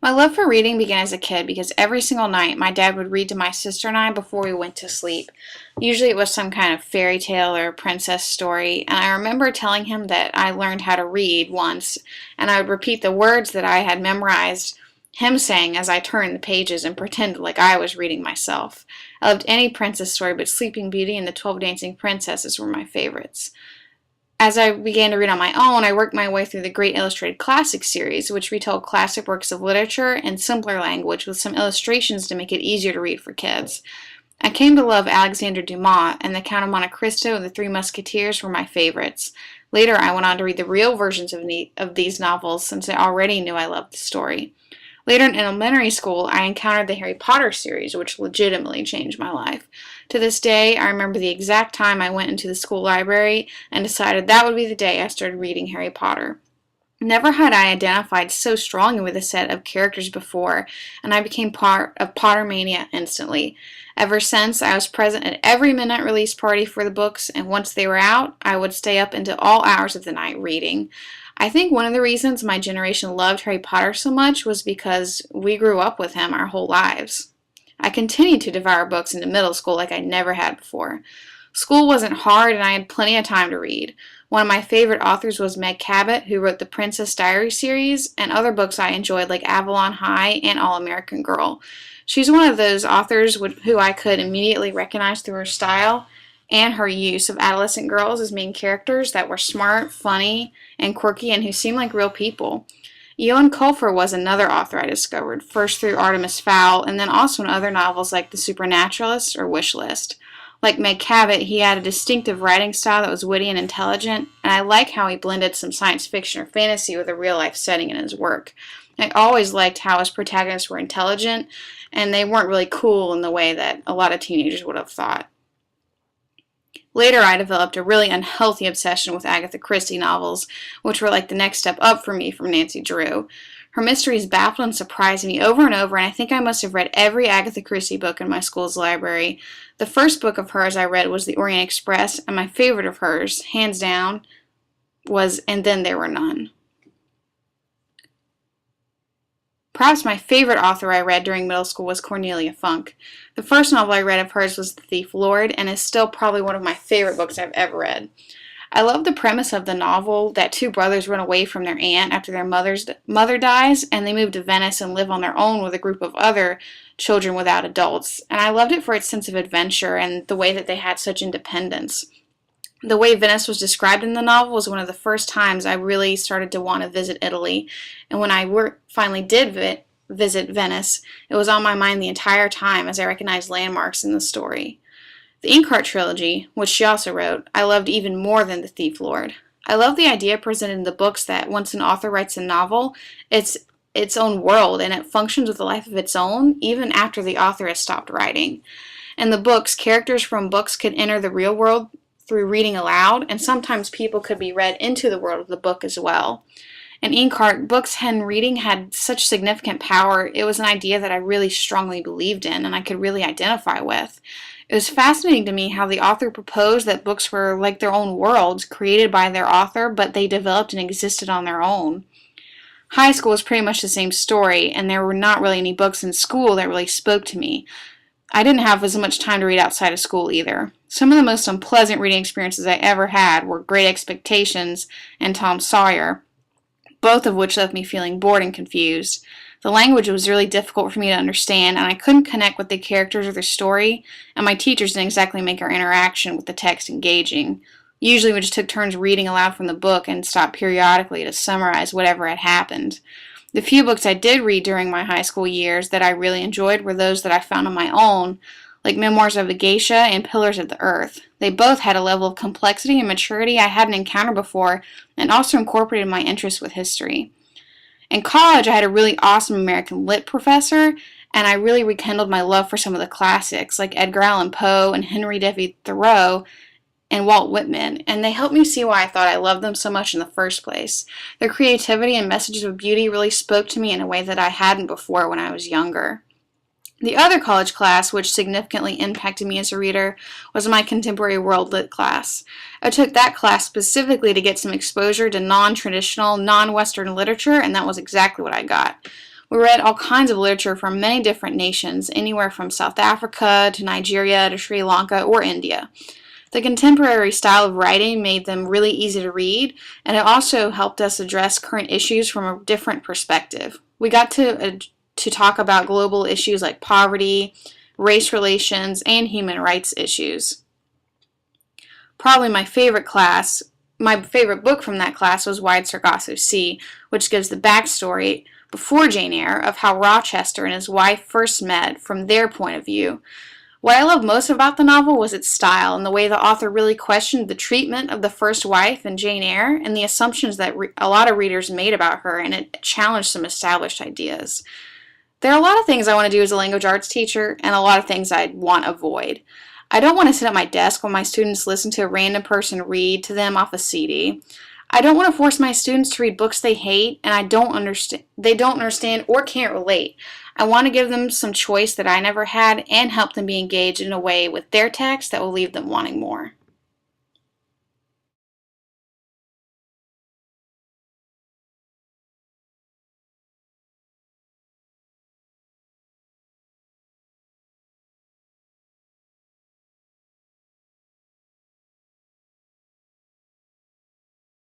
My love for reading began as a kid because every single night my dad would read to my sister and I before we went to sleep. Usually it was some kind of fairy tale or princess story, and I remember telling him that I learned how to read once, and I would repeat the words that I had memorized him saying as I turned the pages and pretended like I was reading myself. I loved any princess story, but Sleeping Beauty and the 12 Dancing Princesses were my favorites. As I began to read on my own, I worked my way through the Great Illustrated Classics series, which retold classic works of literature in simpler language with some illustrations to make it easier to read for kids. I came to love Alexandre Dumas, and The Count of Monte Cristo and The Three Musketeers were my favorites. Later, I went on to read the real versions of these novels since I already knew I loved the story. Later in elementary school, I encountered the Harry Potter series, which legitimately changed my life. To this day, I remember the exact time I went into the school library and decided that would be the day I started reading Harry Potter. Never had I identified so strongly with a set of characters before, and I became part of Pottermania instantly. Ever since, I was present at every midnight release party for the books, and once they were out, I would stay up into all hours of the night reading. I think one of the reasons my generation loved Harry Potter so much was because we grew up with him our whole lives. I continued to devour books into middle school like I never had before. School wasn't hard and I had plenty of time to read. One of my favorite authors was Meg Cabot, who wrote the Princess Diaries series, and other books I enjoyed like Avalon High and All American Girl. She's one of those authors who I could immediately recognize through her style and her use of adolescent girls as main characters that were smart, funny, and quirky and who seemed like real people. Eoin Colfer was another author I discovered, first through Artemis Fowl and then also in other novels like The Supernaturalist or Wish List. Like Meg Cabot, he had a distinctive writing style that was witty and intelligent, and I like how he blended some science fiction or fantasy with a real-life setting in his work. I always liked how his protagonists were intelligent, and they weren't really cool in the way that a lot of teenagers would have thought. Later, I developed a really unhealthy obsession with Agatha Christie novels, which were like the next step up for me from Nancy Drew. Her mysteries baffled and surprised me over and over, and I think I must have read every Agatha Christie book in my school's library. The first book of hers I read was The Orient Express, and my favorite of hers, hands down, was And Then There Were None. Perhaps my favorite author I read during middle school was Cornelia Funk. The first novel I read of hers was The Thief Lord, and is still probably one of my favorite books I've ever read. I love the premise of the novel that two brothers run away from their aunt after their mother dies, and they move to Venice and live on their own with a group of other children without adults. And I loved it for its sense of adventure and the way that they had such independence. The way Venice was described in the novel was one of the first times I really started to want to visit Italy, and when I finally did visit Venice, it was on my mind the entire time as I recognized landmarks in the story. The Inkheart trilogy, which she also wrote, I loved even more than The Thief Lord. I love the idea presented in the books that once an author writes a novel, it's its own world and it functions with a life of its own even after the author has stopped writing. In the books, characters from books could enter the real world through reading aloud, and sometimes people could be read into the world of the book as well. In Inkheart, books and reading had such significant power, it was an idea that I really strongly believed in and I could really identify with. It was fascinating to me how the author proposed that books were like their own worlds, created by their author, but they developed and existed on their own. High school was pretty much the same story, and there were not really any books in school that really spoke to me. I didn't have as much time to read outside of school either. Some of the most unpleasant reading experiences I ever had were Great Expectations and Tom Sawyer, both of which left me feeling bored and confused. The language was really difficult for me to understand, and I couldn't connect with the characters or their story, and my teachers didn't exactly make our interaction with the text engaging. Usually we just took turns reading aloud from the book and stopped periodically to summarize whatever had happened. The few books I did read during my high school years that I really enjoyed were those that I found on my own, like Memoirs of a Geisha and Pillars of the Earth. They both had a level of complexity and maturity I hadn't encountered before, and also incorporated my interest with history. In college, I had a really awesome American Lit professor, and I really rekindled my love for some of the classics, like Edgar Allan Poe and Henry David Thoreau and Walt Whitman, and they helped me see why I thought I loved them so much in the first place. Their creativity and messages of beauty really spoke to me in a way that I hadn't before when I was younger. The other college class, which significantly impacted me as a reader, was my Contemporary World Lit class. I took that class specifically to get some exposure to non-traditional, non-Western literature, and that was exactly what I got. We read all kinds of literature from many different nations, anywhere from South Africa to Nigeria to Sri Lanka or India. The contemporary style of writing made them really easy to read, and it also helped us address current issues from a different perspective. We got to talk about global issues like poverty, race relations, and human rights issues. Probably my favorite book from that class was Wide Sargasso Sea, which gives the backstory before Jane Eyre of how Rochester and his wife first met from their point of view. What I loved most about the novel was its style and the way the author really questioned the treatment of the first wife in Jane Eyre and the assumptions that a lot of readers made about her, and it challenged some established ideas. There are a lot of things I want to do as a language arts teacher and a lot of things I want to avoid. I don't want to sit at my desk while my students listen to a random person read to them off a CD. I don't want to force my students to read books they hate and they don't understand or can't relate. I want to give them some choice that I never had and help them be engaged in a way with their text that will leave them wanting more.